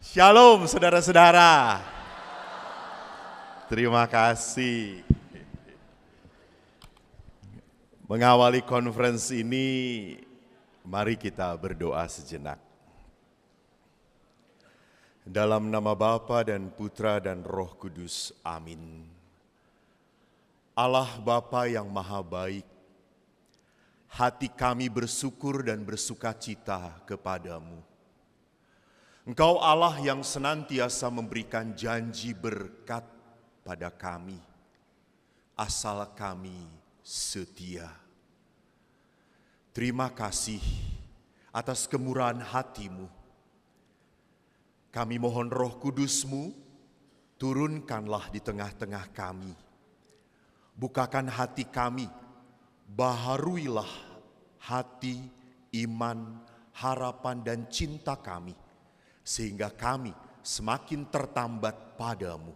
Shalom saudara-saudara. Terima kasih. Mengawali konferensi ini, mari kita berdoa sejenak. Dalam nama Bapa dan Putra dan Roh Kudus, amin. Allah Bapa yang maha baik, hati kami bersyukur dan bersukacita kepadamu. Engkau Allah yang senantiasa memberikan janji berkat pada kami, asal kami setia. Terima kasih atas kemurahan hati-Mu. Kami mohon Roh Kudus-Mu, turunkanlah di tengah-tengah kami. Bukakan hati kami, baharuilah hati, iman, harapan dan cinta kami. Sehingga kami semakin tertambat padamu.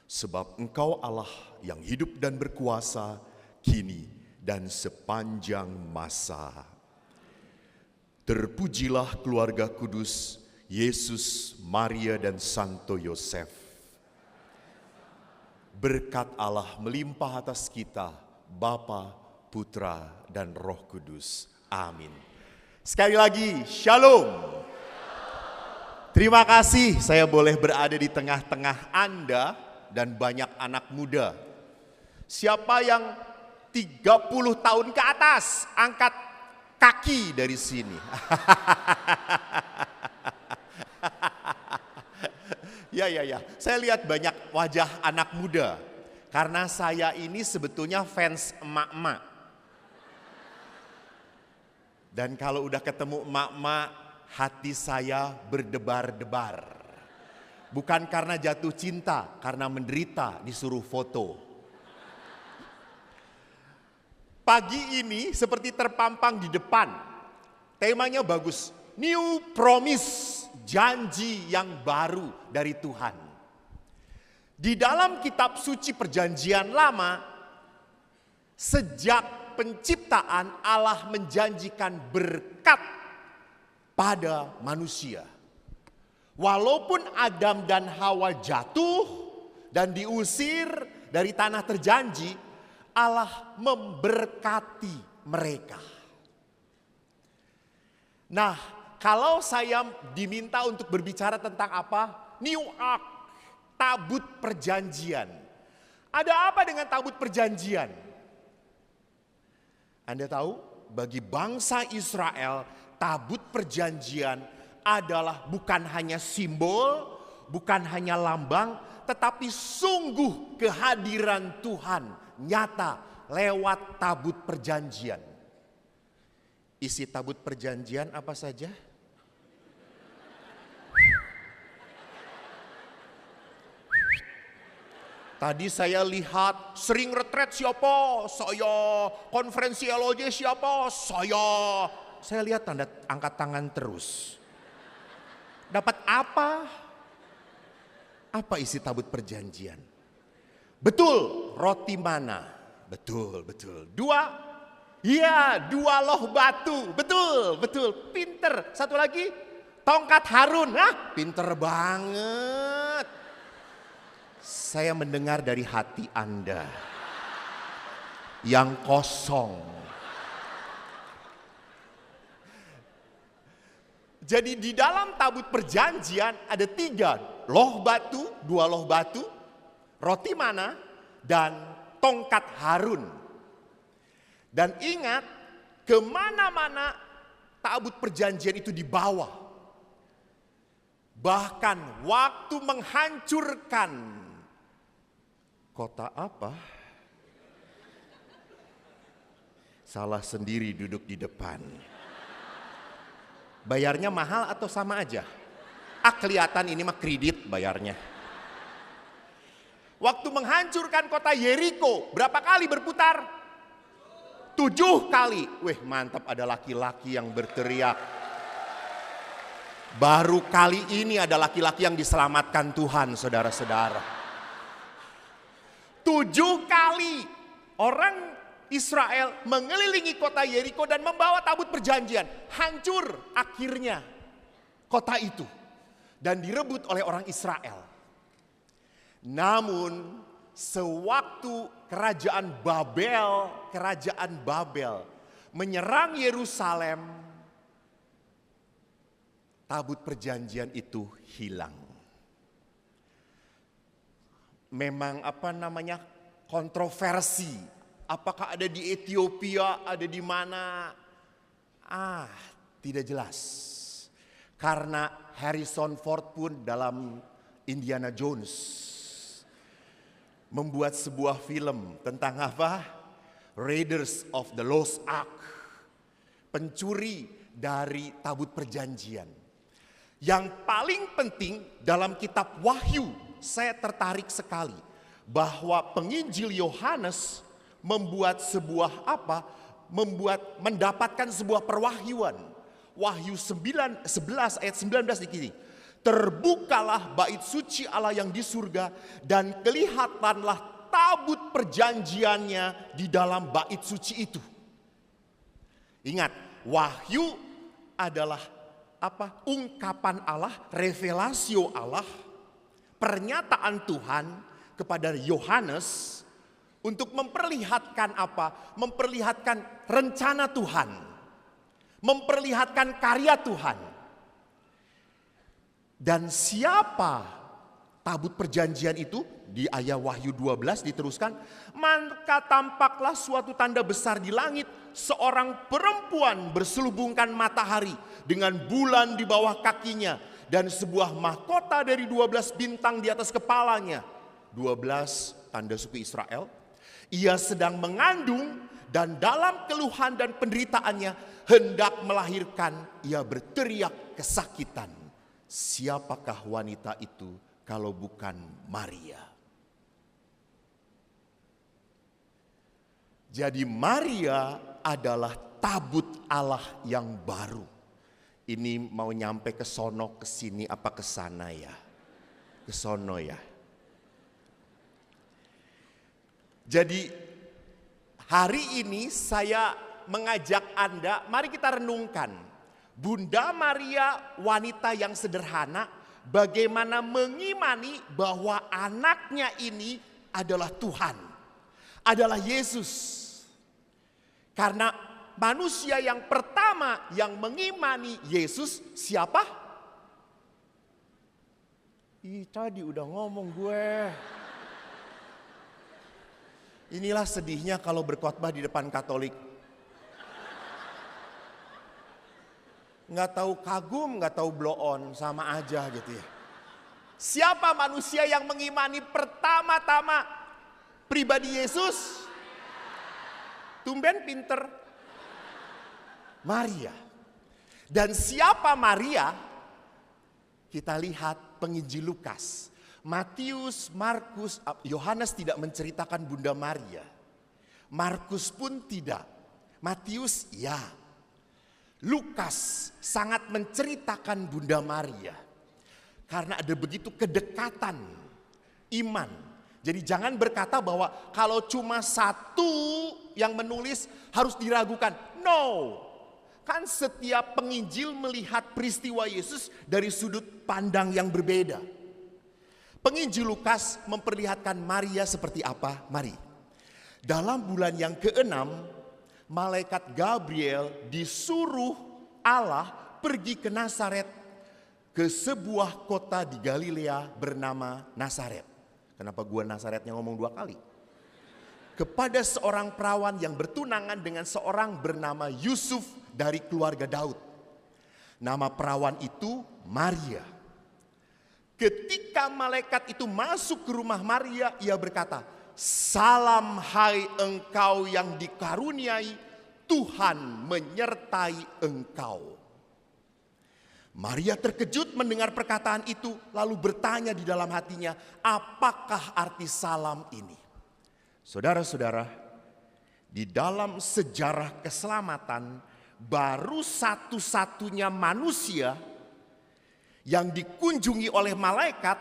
Sebab Engkau Allah yang hidup dan berkuasa kini dan sepanjang masa. Terpujilah keluarga kudus Yesus, Maria dan Santo Yosef. Berkat Allah melimpah atas kita, Bapa, Putra dan Roh Kudus. Amin. Sekali lagi, Shalom. Terima kasih saya boleh berada di tengah-tengah Anda dan banyak anak muda. Siapa yang 30 tahun ke atas, angkat kaki dari sini. Ya. Saya lihat banyak wajah anak muda. Karena saya ini sebetulnya fans emak-emak. Dan kalau udah ketemu emak-emak, hati saya berdebar-debar. Bukan karena jatuh cinta, karena menderita disuruh foto. Pagi ini seperti terpampang di depan. Temanya bagus. New Promise, janji yang baru dari Tuhan. Di dalam kitab suci perjanjian lama, sejak penciptaan Allah menjanjikan berkat pada manusia. Walaupun Adam dan Hawa jatuh dan diusir dari tanah terjanji, Allah memberkati mereka. Nah, kalau saya diminta untuk berbicara tentang apa? New Ark, tabut perjanjian. Ada apa dengan tabut perjanjian? Anda tahu, bagi bangsa Israel, tabut perjanjian adalah bukan hanya simbol, bukan hanya lambang, tetapi sungguh kehadiran Tuhan nyata lewat tabut perjanjian. Isi tabut perjanjian apa saja? Tadi saya lihat sering retret siapa? Saya. Konferensi LOJ siapa? Saya lihat tanda angkat tangan terus. Dapat apa? Apa isi tabut perjanjian? Betul, roti mana? Betul. 2? Iya, 2 loh batu. Betul. Pinter. Satu lagi, tongkat Harun. Pinter banget. Saya mendengar dari hati Anda yang kosong. Jadi di dalam tabut perjanjian ada 3 loh batu, 2 loh batu, roti mana, dan tongkat Harun. Dan ingat, kemana-mana tabut perjanjian itu dibawa. Bahkan waktu menghancurkan kota apa? Salah sendiri duduk di depan. Bayarnya mahal atau sama aja? Kelihatan ini mah kredit bayarnya. Waktu menghancurkan kota Yeriko, berapa kali berputar? 7 kali. Wih, mantap, ada laki-laki yang berteriak. Baru kali ini ada laki-laki yang diselamatkan Tuhan, saudara-saudara. 7 kali orang Israel mengelilingi kota Yeriko dan membawa tabut perjanjian. Hancur akhirnya kota itu. dan direbut oleh orang Israel. Namun sewaktu kerajaan Babel menyerang Yerusalem, tabut perjanjian itu hilang. Memang kontroversi. Apakah ada di Ethiopia, ada di mana? Tidak jelas. Karena Harrison Ford pun dalam Indiana Jones membuat sebuah film tentang apa? Raiders of the Lost Ark. Pencuri dari tabut perjanjian. Yang paling penting dalam kitab Wahyu, saya tertarik sekali bahwa penginjil Yohanes mendapatkan sebuah perwahyuan. Wahyu 11 ayat 19 di kiri. Terbukalah bait suci Allah yang di surga dan kelihatanlah tabut perjanjiannya di dalam bait suci itu. Ingat, wahyu adalah ungkapan Allah, revelasio Allah, pernyataan Tuhan kepada Yohanes untuk memperlihatkan memperlihatkan rencana Tuhan, memperlihatkan karya Tuhan. Dan siapa tabut perjanjian itu? Di ayat Wahyu 12 diteruskan, maka tampaklah suatu tanda besar di langit, seorang perempuan berselubungkan matahari dengan bulan di bawah kakinya dan sebuah mahkota dari 12 bintang di atas kepalanya. 12 tanda suku Israel. Ia sedang mengandung dan dalam keluhan dan penderitaannya hendak melahirkan, ia berteriak kesakitan. Siapakah wanita itu kalau bukan Maria? Jadi Maria adalah tabut Allah yang baru. Ini mau nyampe ke sono, ke sini, apa ke sana ya? Ke sono ya. Jadi hari ini saya mengajak Anda, mari kita renungkan. Bunda Maria, wanita yang sederhana, bagaimana mengimani bahwa anaknya ini adalah Tuhan, adalah Yesus. Karena manusia yang pertama yang mengimani Yesus siapa? Tadi udah ngomong gue. Inilah sedihnya kalau berkhotbah di depan Katolik. Nggak tahu kagum, nggak tahu blow on, sama aja gitu ya. Siapa manusia yang mengimani pertama-tama pribadi Yesus? Tumben pinter. Maria. Dan siapa Maria? Kita lihat penginjil Lukas. Matius, Markus, Yohanes tidak menceritakan Bunda Maria. Markus pun tidak. Matius ya. Lukas sangat menceritakan Bunda Maria. Karena ada begitu kedekatan iman. Jadi jangan berkata bahwa kalau cuma satu yang menulis harus diragukan. No. Kan setiap penginjil melihat peristiwa Yesus dari sudut pandang yang berbeda. Penginjil Lukas memperlihatkan Maria seperti apa? Mari. Dalam bulan yang ke-6, malaikat Gabriel disuruh Allah pergi ke Nazaret, ke sebuah kota di Galilea bernama Nazaret. Kenapa gua Nazaretnya ngomong 2 kali? Kepada seorang perawan yang bertunangan dengan seorang bernama Yusuf dari keluarga Daud. Nama perawan itu Maria. Ketika malaikat itu masuk ke rumah Maria, ia berkata, "Salam hai engkau yang dikaruniai, Tuhan menyertai engkau." Maria terkejut mendengar perkataan itu, lalu bertanya di dalam hatinya, apakah arti salam ini? Saudara-saudara, di dalam sejarah keselamatan, baru satu-satunya manusia yang dikunjungi oleh malaikat,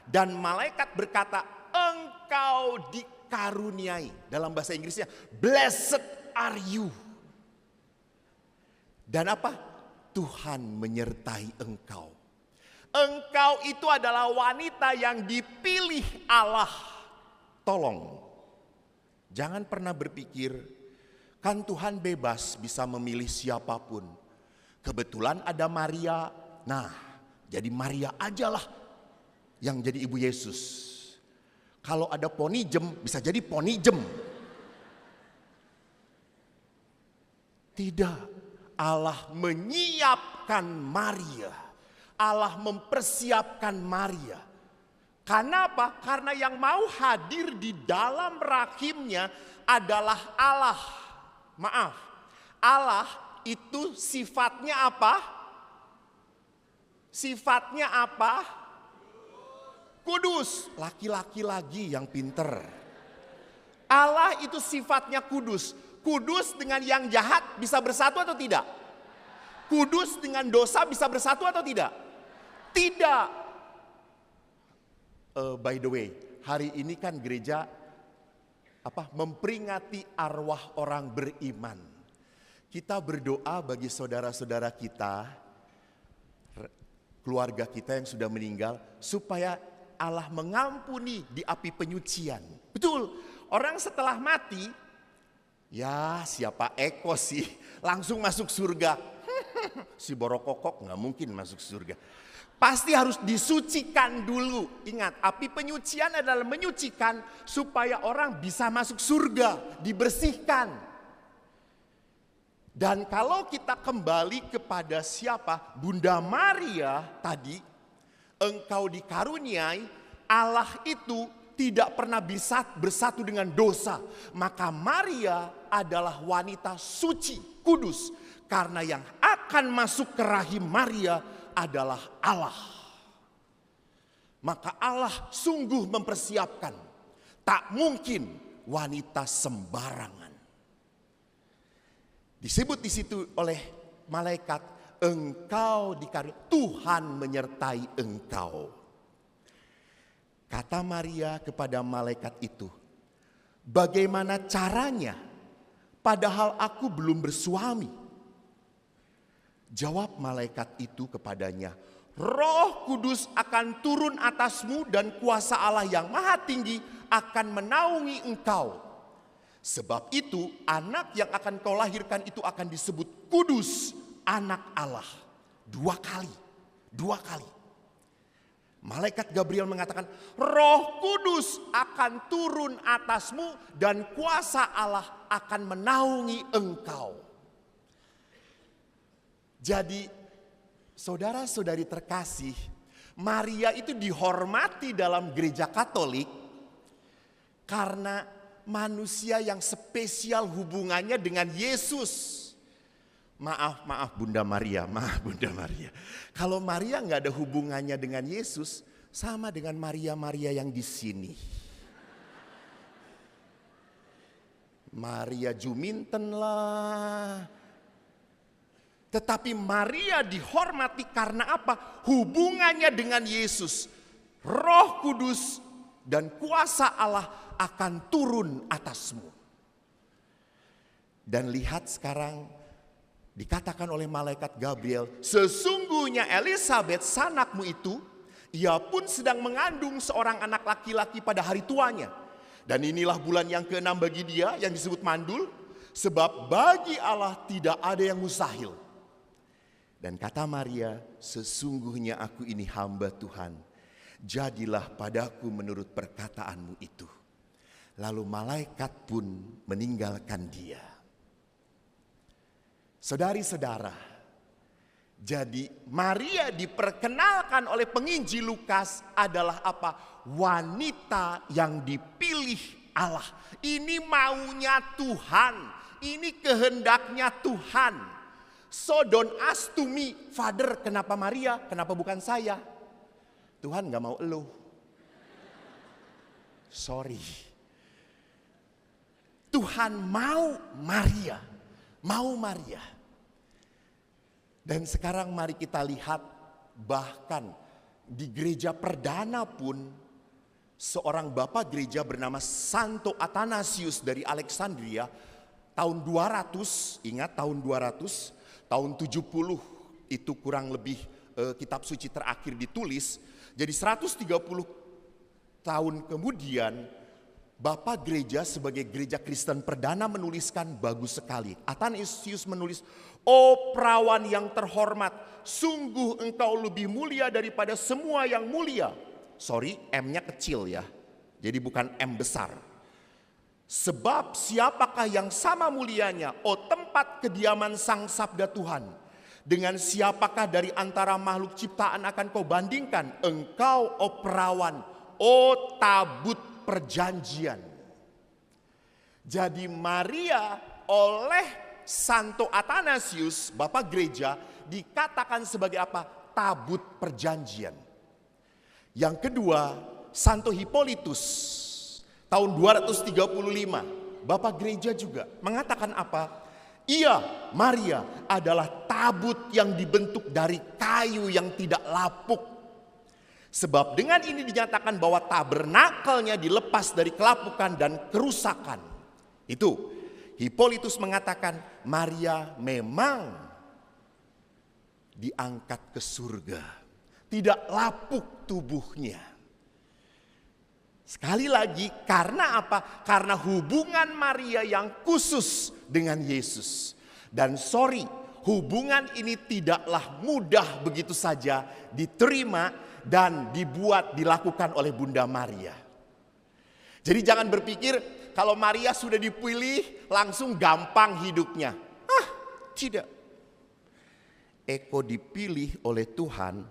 dan malaikat berkata, engkau dikaruniai. Dalam bahasa Inggrisnya, blessed are you. Dan apa? Tuhan menyertai engkau. Engkau itu adalah wanita yang dipilih Allah. Tolong, jangan pernah berpikir, kan Tuhan bebas bisa memilih siapapun. Kebetulan ada Maria, nah jadi Maria ajalah yang jadi ibu Yesus. Kalau ada ponijem, bisa jadi ponijem. Tidak, Allah menyiapkan Maria. Allah mempersiapkan Maria. Karena apa? Karena yang mau hadir di dalam rahimnya adalah Allah. Maaf, Allah itu sifatnya apa? Sifatnya apa? Kudus. Laki-laki lagi yang pinter. Allah itu sifatnya kudus. Kudus dengan yang jahat bisa bersatu atau tidak? Kudus dengan dosa bisa bersatu atau tidak? Tidak. By the way, hari ini kan gereja memperingati arwah orang beriman. Kita berdoa bagi saudara-saudara kita, keluarga kita yang sudah meninggal, supaya Allah mengampuni di api penyucian. Betul, orang setelah mati, ya siapa Eko sih, langsung masuk surga. Si Borokokok gak mungkin masuk surga. Pasti harus disucikan dulu. Ingat, api penyucian adalah menyucikan supaya orang bisa masuk surga, dibersihkan. Dan kalau kita kembali kepada siapa? Bunda Maria tadi, engkau dikaruniai, Allah itu tidak pernah bisa bersatu dengan dosa. Maka Maria adalah wanita suci, kudus. Karena yang akan masuk ke rahim Maria adalah Allah. Maka Allah sungguh mempersiapkan. Tak mungkin wanita sembarangan. Disebut di situ oleh malaikat, engkau dikaruniai, Tuhan menyertai engkau. Kata Maria kepada malaikat itu, bagaimana caranya? Padahal aku belum bersuami. Jawab malaikat itu kepadanya, Roh Kudus akan turun atasmu dan kuasa Allah yang maha tinggi akan menaungi engkau. Sebab itu anak yang akan kau lahirkan itu akan disebut kudus, anak Allah. Dua kali. Malaikat Gabriel mengatakan, Roh Kudus akan turun atasmu dan kuasa Allah akan menaungi engkau. Jadi saudara-saudari terkasih, Maria itu dihormati dalam gereja Katolik karena manusia yang spesial hubungannya dengan Yesus. Maaf Bunda Maria, Kalau Maria nggak ada hubungannya dengan Yesus, sama dengan Maria yang di sini. Maria Juminten lah. Tetapi Maria dihormati karena apa? Hubungannya dengan Yesus. Roh Kudus dan kuasa Allah akan turun atasmu. Dan lihat sekarang dikatakan oleh malaikat Gabriel, sesungguhnya Elisabeth sanakmu itu, ia pun sedang mengandung seorang anak laki-laki pada hari tuanya. Dan inilah bulan yang ke-6 bagi dia yang disebut mandul, sebab bagi Allah tidak ada yang mustahil. Dan kata Maria, sesungguhnya aku ini hamba Tuhan. Jadilah padaku menurut perkataanmu itu. Lalu malaikat pun meninggalkan dia. Saudari-saudara, jadi Maria diperkenalkan oleh penginjil Lukas adalah apa? Wanita yang dipilih Allah. Ini maunya Tuhan, ini kehendaknya Tuhan. So don't ask to me, Father, kenapa Maria, kenapa bukan saya? Tuhan gak mau elu. Sorry. Tuhan mau Maria. Dan sekarang mari kita lihat, bahkan di gereja perdana pun seorang bapak gereja bernama Santo Athanasius dari Alexandria tahun 200, ingat tahun 200, tahun 70 itu kurang lebih kitab suci terakhir ditulis. Jadi 130 tahun kemudian Bapak Gereja sebagai gereja Kristen perdana menuliskan bagus sekali. Athanasius menulis, "Oh perawan yang terhormat, sungguh engkau lebih mulia daripada semua yang mulia." Sorry, M-nya kecil ya. Jadi bukan M besar. "Sebab siapakah yang sama mulianya, oh tempat kediaman sang sabda Tuhan. Dengan siapakah dari antara makhluk ciptaan akan kau bandingkan? Engkau, oh perawan, oh tabut perjanjian." Jadi Maria oleh Santo Athanasius, Bapak Gereja, dikatakan sebagai apa? Tabut perjanjian. Yang kedua, Santo Hippolytus tahun 235, Bapak Gereja juga mengatakan apa? Ia, Maria, adalah tabut yang dibentuk dari kayu yang tidak lapuk. Sebab dengan ini dinyatakan bahwa tabernakelnya dilepas dari kelapukan dan kerusakan. Itu Hippolytus mengatakan Maria memang diangkat ke surga. Tidak lapuk tubuhnya. Sekali lagi, karena apa? Karena hubungan Maria yang khusus dengan Yesus. Dan hubungan ini tidaklah mudah begitu saja diterima dan dilakukan oleh Bunda Maria. Jadi jangan berpikir kalau Maria sudah dipilih langsung gampang hidupnya. Tidak. Eko dipilih oleh Tuhan,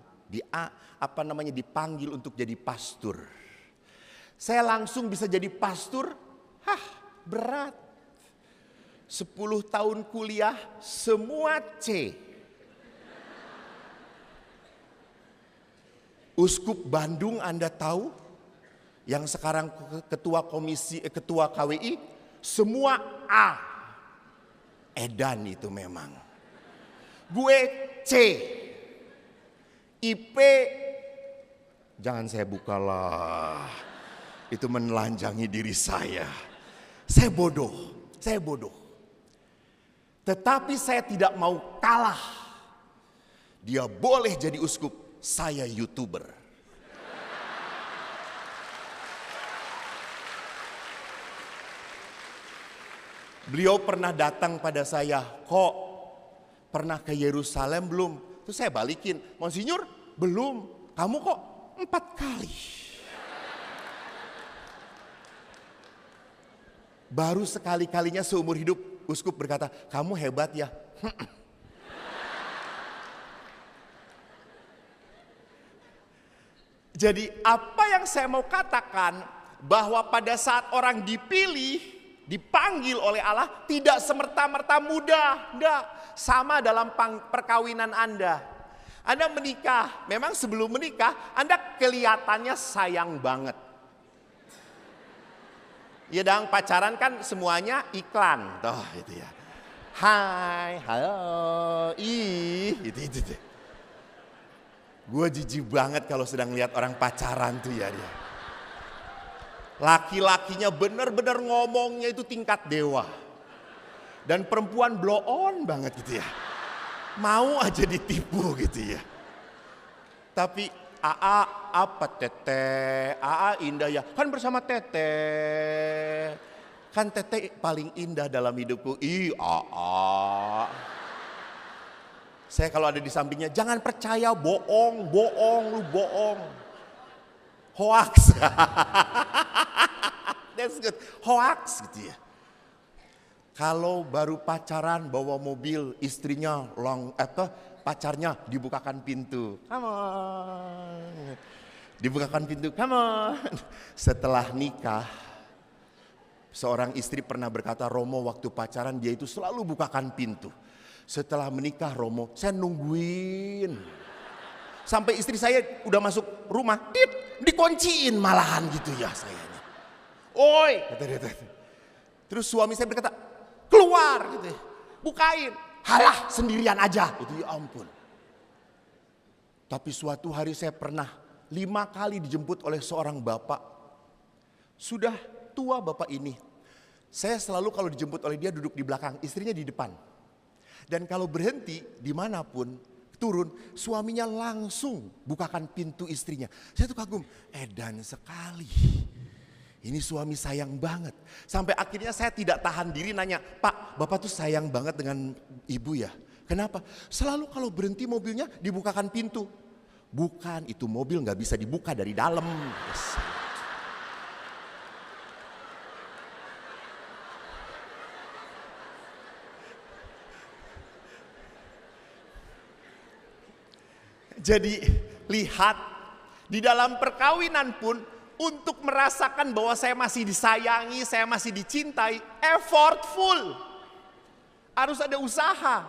dipanggil untuk jadi pastor. Saya langsung bisa jadi pastor? Berat. 10 tahun kuliah semua C. Uskup Bandung Anda tahu, yang sekarang ketua KWI, semua A. Edan itu memang. Gue C. IP, jangan saya bukalah. Itu menelanjangi diri saya. Saya bodoh. Tetapi saya tidak mau kalah. Dia boleh jadi uskup. Saya YouTuber. Beliau pernah datang pada saya, "Kok pernah ke Yerusalem belum?" Terus saya balikin, "Monsinyur belum, kamu kok 4 kali." Baru sekali-kalinya seumur hidup uskup berkata, "Kamu hebat ya." Jadi apa yang saya mau katakan, bahwa pada saat orang dipilih, dipanggil oleh Allah, tidak semerta-merta mudah. Enggak, sama dalam perkawinan Anda. Anda menikah, memang sebelum menikah Anda kelihatannya sayang banget. Ya dong, pacaran kan semuanya iklan, toh itu ya. Hai, halo, itu. Gue jijik banget kalau sedang lihat orang pacaran tuh ya dia. Laki-lakinya benar-benar ngomongnya itu tingkat dewa. Dan perempuan blow on banget gitu ya. Mau aja ditipu gitu ya. Tapi AA apa teteh? AA indah ya. Kan bersama teteh. Kan teteh paling indah dalam hidupku. AA. Saya kalau ada di sampingnya, jangan percaya, bohong, lu bohong. Hoax. That's good. Hoax gitu ya. Kalau baru pacaran bawa mobil, istrinya pacarnya dibukakan pintu. Come on. Dibukakan pintu, come on. Setelah nikah, seorang istri pernah berkata, Romo waktu pacaran dia itu selalu bukakan pintu. Setelah menikah Romo, saya nungguin. Sampai istri saya udah masuk rumah, dikunciin malahan gitu ya sayanya. Oi, kata dia. Terus suami saya berkata, keluar gitu ya. Bukain. Halah sendirian aja. Itu ya ampun. Tapi suatu hari saya pernah 5 kali dijemput oleh seorang bapak. Sudah tua bapak ini. Saya selalu kalau dijemput oleh dia duduk di belakang, istrinya di depan. Dan kalau berhenti dimanapun, turun, suaminya langsung bukakan pintu istrinya. Saya tuh kagum, edan sekali. Ini suami sayang banget. Sampai akhirnya saya tidak tahan diri nanya, Pak, Bapak tuh sayang banget dengan ibu ya? Kenapa? Selalu kalau berhenti mobilnya dibukakan pintu. Bukan, itu mobil gak bisa dibuka dari dalam. Jadi lihat, di dalam perkawinan pun untuk merasakan bahwa saya masih disayangi, saya masih dicintai, effortful. Harus ada usaha.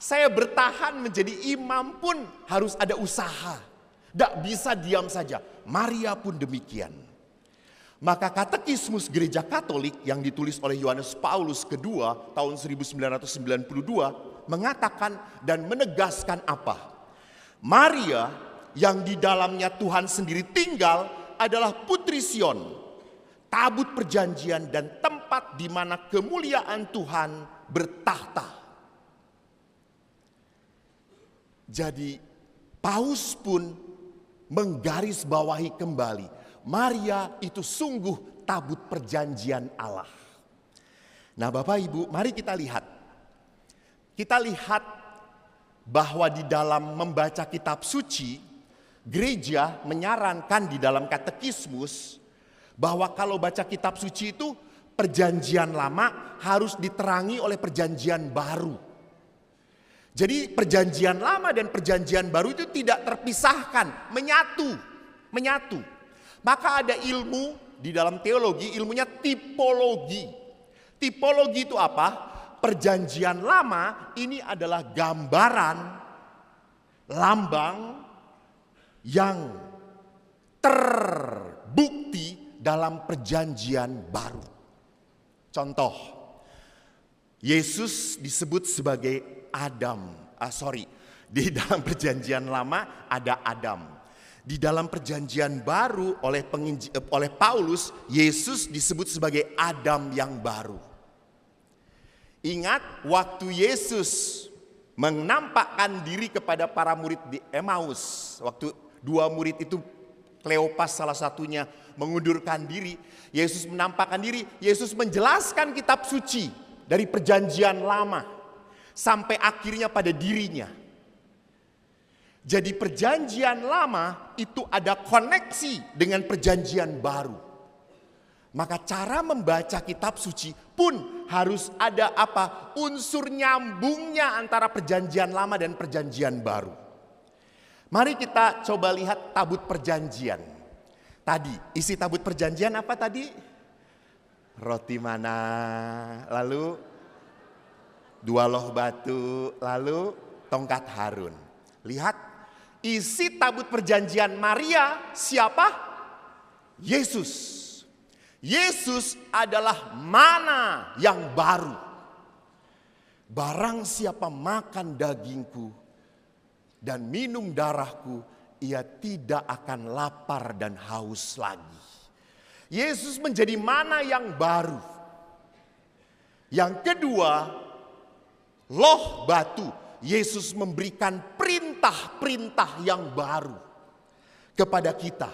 Saya bertahan menjadi imam pun harus ada usaha. Tidak bisa diam saja. Maria pun demikian. Maka Katekismus Gereja Katolik yang ditulis oleh Yohanes Paulus II tahun 1992 mengatakan dan menegaskan apa? Maria yang di dalamnya Tuhan sendiri tinggal adalah Putri Sion, tabut perjanjian dan tempat di mana kemuliaan Tuhan bertahta. Jadi Paus pun menggarisbawahi kembali, Maria itu sungguh tabut perjanjian Allah. Nah Bapak Ibu, mari kita lihat. Kita lihat bahwa di dalam membaca kitab suci, gereja menyarankan di dalam katekismus bahwa kalau baca kitab suci itu perjanjian lama harus diterangi oleh perjanjian baru. Jadi perjanjian lama dan perjanjian baru itu tidak terpisahkan, menyatu. Maka ada ilmu di dalam teologi, ilmunya tipologi. Tipologi itu apa? Perjanjian lama ini adalah gambaran, lambang yang terbukti dalam perjanjian baru. Contoh, Yesus disebut sebagai Adam. Di dalam perjanjian lama ada Adam. Di dalam perjanjian baru oleh Paulus, Yesus disebut sebagai Adam yang baru. Ingat waktu Yesus menampakkan diri kepada para murid di Emmaus. Waktu dua murid itu, Kleopas salah satunya mengundurkan diri. Yesus menampakkan diri, Yesus menjelaskan kitab suci dari perjanjian lama. Sampai akhirnya pada dirinya. Jadi perjanjian lama itu ada koneksi dengan perjanjian baru. Maka cara membaca kitab suci pun harus ada apa? Unsur nyambungnya antara perjanjian lama dan perjanjian baru. Mari kita coba lihat tabut perjanjian. Tadi isi tabut perjanjian apa tadi? Roti mana? Lalu 2 loh batu, lalu tongkat Harun. Lihat isi tabut perjanjian Maria siapa? Yesus. Yesus adalah mana yang baru. Barang siapa makan dagingku dan minum darahku, ia tidak akan lapar dan haus lagi. Yesus menjadi mana yang baru. Yang kedua, loh batu. Yesus memberikan perintah-perintah yang baru kepada kita.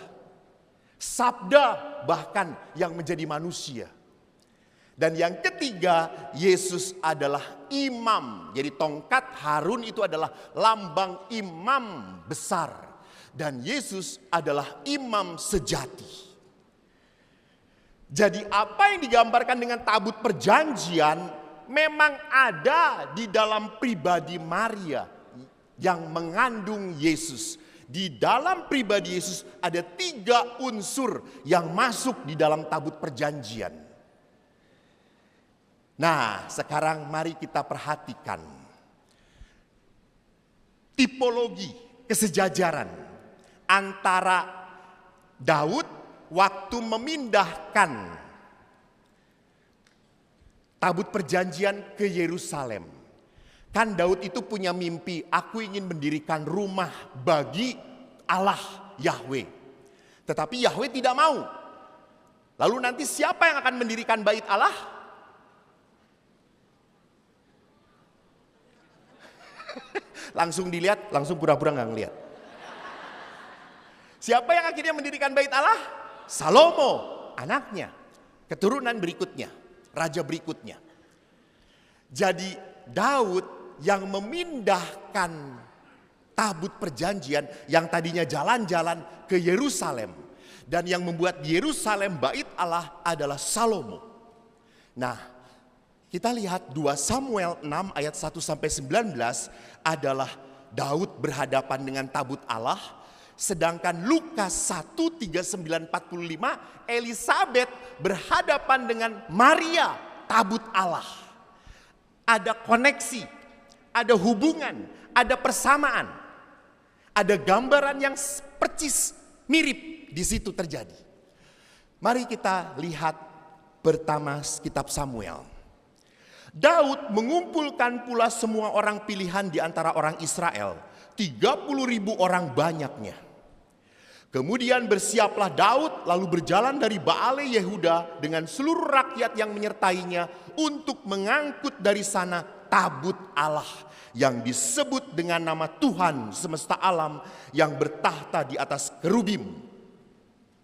Sabda bahkan yang menjadi manusia. Dan yang ketiga, Yesus adalah imam. Jadi tongkat Harun itu adalah lambang imam besar. Dan Yesus adalah imam sejati. Jadi apa yang digambarkan dengan tabut perjanjian memang ada di dalam pribadi Maria yang mengandung Yesus. Di dalam pribadi Yesus ada 3 unsur yang masuk di dalam tabut perjanjian. Nah, sekarang mari kita perhatikan tipologi kesejajaran antara Daud waktu memindahkan tabut perjanjian ke Yerusalem. Kan Daud itu punya mimpi, aku ingin mendirikan rumah bagi Allah Yahweh. Tetapi Yahweh tidak mau. Lalu nanti siapa yang akan mendirikan bait Allah? Langsung dilihat, langsung pura-pura nggak ngeliat. Siapa yang akhirnya mendirikan bait Allah? Salomo, anaknya, keturunan berikutnya, raja berikutnya. Jadi Daud yang memindahkan tabut perjanjian yang tadinya jalan-jalan ke Yerusalem. Dan yang membuat Yerusalem bait Allah adalah Salomo. Nah, kita lihat 2 Samuel 6 ayat 1-19 adalah Daud berhadapan dengan tabut Allah. Sedangkan Lukas 1:39-45 Elisabet berhadapan dengan Maria, tabut Allah. Ada koneksi, ada hubungan, ada persamaan. Ada gambaran yang percis mirip di situ terjadi. Mari kita lihat pertama kitab Samuel. Daud mengumpulkan pula semua orang pilihan di antara orang Israel, 30.000 orang banyaknya. Kemudian bersiaplah Daud lalu berjalan dari Baale Yehuda dengan seluruh rakyat yang menyertainya untuk mengangkut dari sana tabut Allah yang disebut dengan nama Tuhan semesta alam yang bertahta di atas kerubim,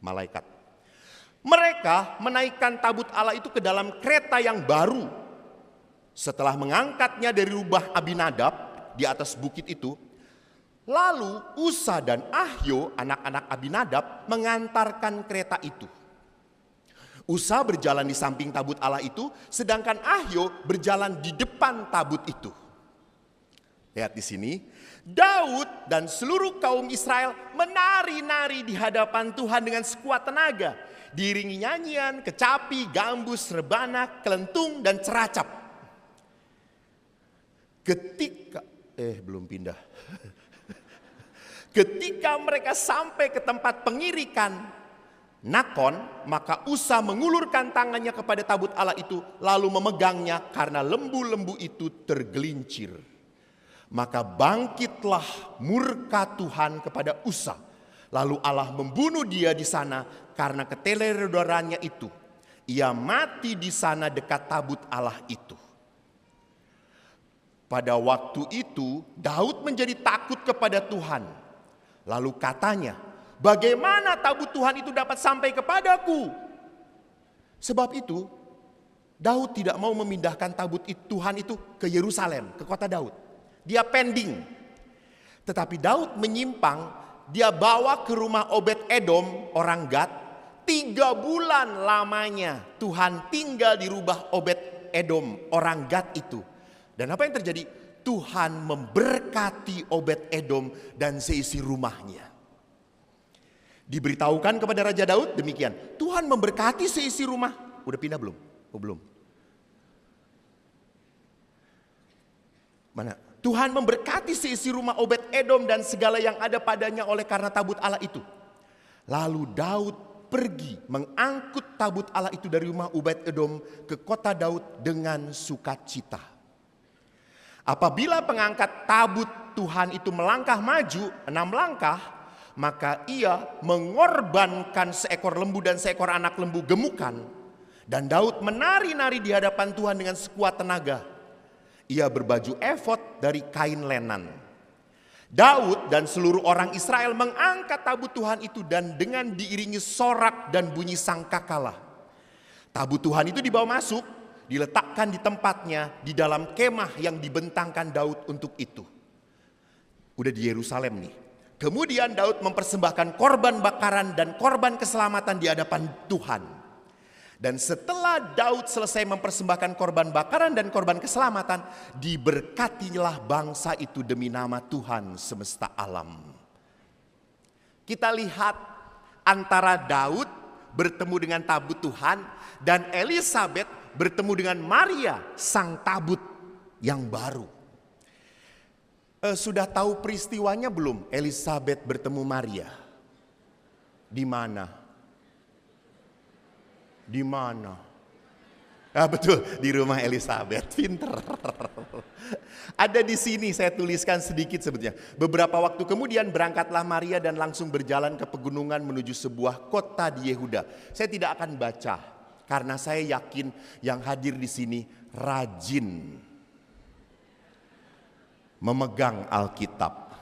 malaikat. Mereka menaikkan tabut Allah itu ke dalam kereta yang baru. Setelah mengangkatnya dari rubah Abinadab di atas bukit itu, lalu Usa dan Ahyo, anak-anak Abinadab, mengantarkan kereta itu. Usa berjalan di samping tabut Allah itu, sedangkan Ahyo berjalan di depan tabut itu. Lihat di sini, Daud dan seluruh kaum Israel menari-nari di hadapan Tuhan dengan sekuat tenaga, diiringi nyanyian, kecapi, gambus, rebana, kelentung, dan ceracap. Ketika mereka sampai ke tempat pengirikan Nakon, maka Usa mengulurkan tangannya kepada tabut Allah itu lalu memegangnya karena lembu-lembu itu tergelincir. Maka bangkitlah murka Tuhan kepada Usa. Lalu Allah membunuh dia di sana karena keteledorannya itu. Ia mati di sana dekat tabut Allah itu. Pada waktu itu Daud menjadi takut kepada Tuhan. Lalu katanya, bagaimana tabut Tuhan itu dapat sampai kepadaku? Sebab itu Daud tidak mau memindahkan tabut Tuhan itu ke Yerusalem, ke kota Daud. Dia pending. Tetapi Daud menyimpang, dia bawa ke rumah Obed Edom orang Gad. 3 bulan lamanya Tuhan tinggal di rumah Obed Edom orang Gad itu. Dan apa yang terjadi? Tuhan memberkati Obed Edom dan seisi rumahnya. Diberitahukan kepada Raja Daud demikian. Tuhan memberkati seisi rumah. Udah pindah belum? Oh, belum. Mana? Tuhan memberkati seisi rumah Obed Edom dan segala yang ada padanya oleh karena tabut Allah itu. Lalu Daud pergi mengangkut tabut Allah itu dari rumah Obed Edom ke kota Daud dengan sukacita. Apabila pengangkat tabut Tuhan itu melangkah maju 6 langkah, maka ia mengorbankan seekor lembu dan seekor anak lembu gemukan. Dan Daud menari-nari di hadapan Tuhan dengan sekuat tenaga. Ia berbaju efod dari kain lenan. Daud dan seluruh orang Israel mengangkat tabut Tuhan itu dan dengan diiringi sorak dan bunyi sangkakala. Tabut Tuhan itu dibawa masuk, diletakkan di tempatnya di dalam kemah yang dibentangkan Daud untuk itu. Udah di Yerusalem nih. Kemudian Daud mempersembahkan korban bakaran dan korban keselamatan di hadapan Tuhan. Dan setelah Daud selesai mempersembahkan korban bakaran dan korban keselamatan, diberkatilah bangsa itu demi nama Tuhan semesta alam. Kita lihat antara Daud bertemu dengan tabut Tuhan dan Elisabet bertemu dengan Maria, sang tabut yang baru. Sudah tahu peristiwanya belum? Elisabet bertemu Maria. Di mana? Di mana? Ah, betul, di rumah Elisabet. Pinter. Ada di sini saya tuliskan sedikit sebetulnya. Beberapa waktu kemudian berangkatlah Maria dan langsung berjalan ke pegunungan menuju sebuah kota di Yehuda. Saya tidak akan baca. Karena saya yakin yang hadir di sini rajin memegang Alkitab.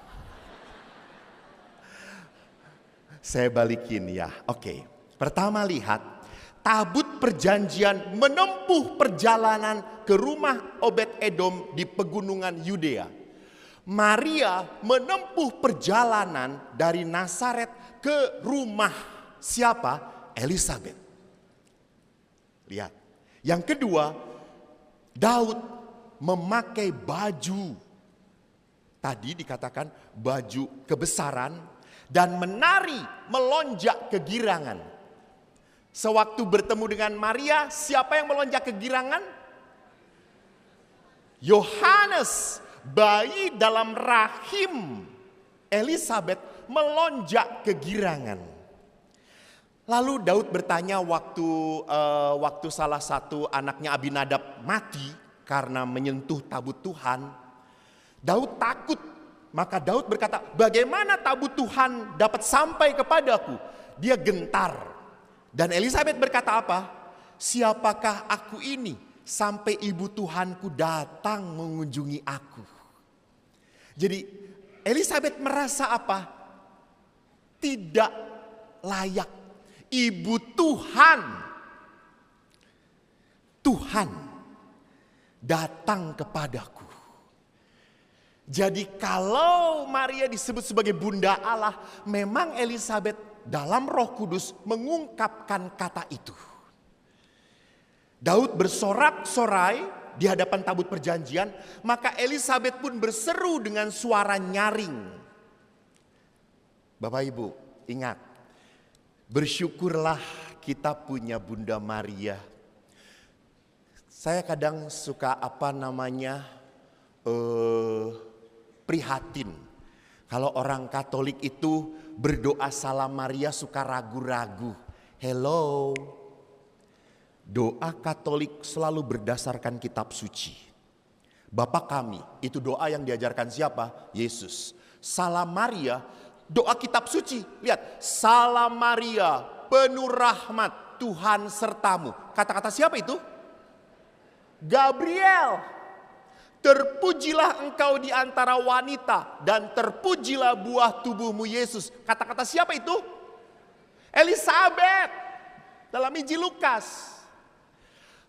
Saya balikin ya. Oke. Pertama lihat, tabut perjanjian menempuh perjalanan ke rumah Obed-Edom di pegunungan Yudea. Maria menempuh perjalanan dari Nazaret ke rumah siapa? Elisabet. Lihat. Yang kedua, Daud memakai baju. Tadi dikatakan baju kebesaran dan menari melonjak kegirangan. Sewaktu bertemu dengan Maria, siapa yang melonjak kegirangan? Yohanes, bayi dalam rahim Elisabet melonjak kegirangan. Lalu Daud bertanya waktu salah satu anaknya Abinadab mati karena menyentuh tabut Tuhan. Daud takut, maka Daud berkata, bagaimana tabut Tuhan dapat sampai kepadaku? Dia gentar. Dan Elisabet berkata apa? Siapakah aku ini sampai ibu Tuhanku datang mengunjungi aku? Jadi Elisabet merasa apa? Tidak layak. Ibu Tuhan datang kepadaku. Jadi kalau Maria disebut sebagai Bunda Allah, memang Elisabet dalam Roh Kudus mengungkapkan kata itu. Daud bersorak-sorai di hadapan tabut perjanjian, maka Elisabet pun berseru dengan suara nyaring. Bapak Ibu, ingat, bersyukurlah kita punya Bunda Maria. Saya kadang suka prihatin. Kalau orang Katolik itu berdoa salam Maria suka ragu-ragu. Hello. Doa Katolik selalu berdasarkan kitab suci. Bapa kami, itu doa yang diajarkan siapa? Yesus. Salam Maria, doa kitab suci. Lihat, salam Maria, penuh rahmat, Tuhan sertamu. Kata-kata siapa itu? Gabriel. Terpujilah engkau di antara wanita dan terpujilah buah tubuhmu Yesus. Kata-kata siapa itu? Elisabet. Dalam Injil Lukas.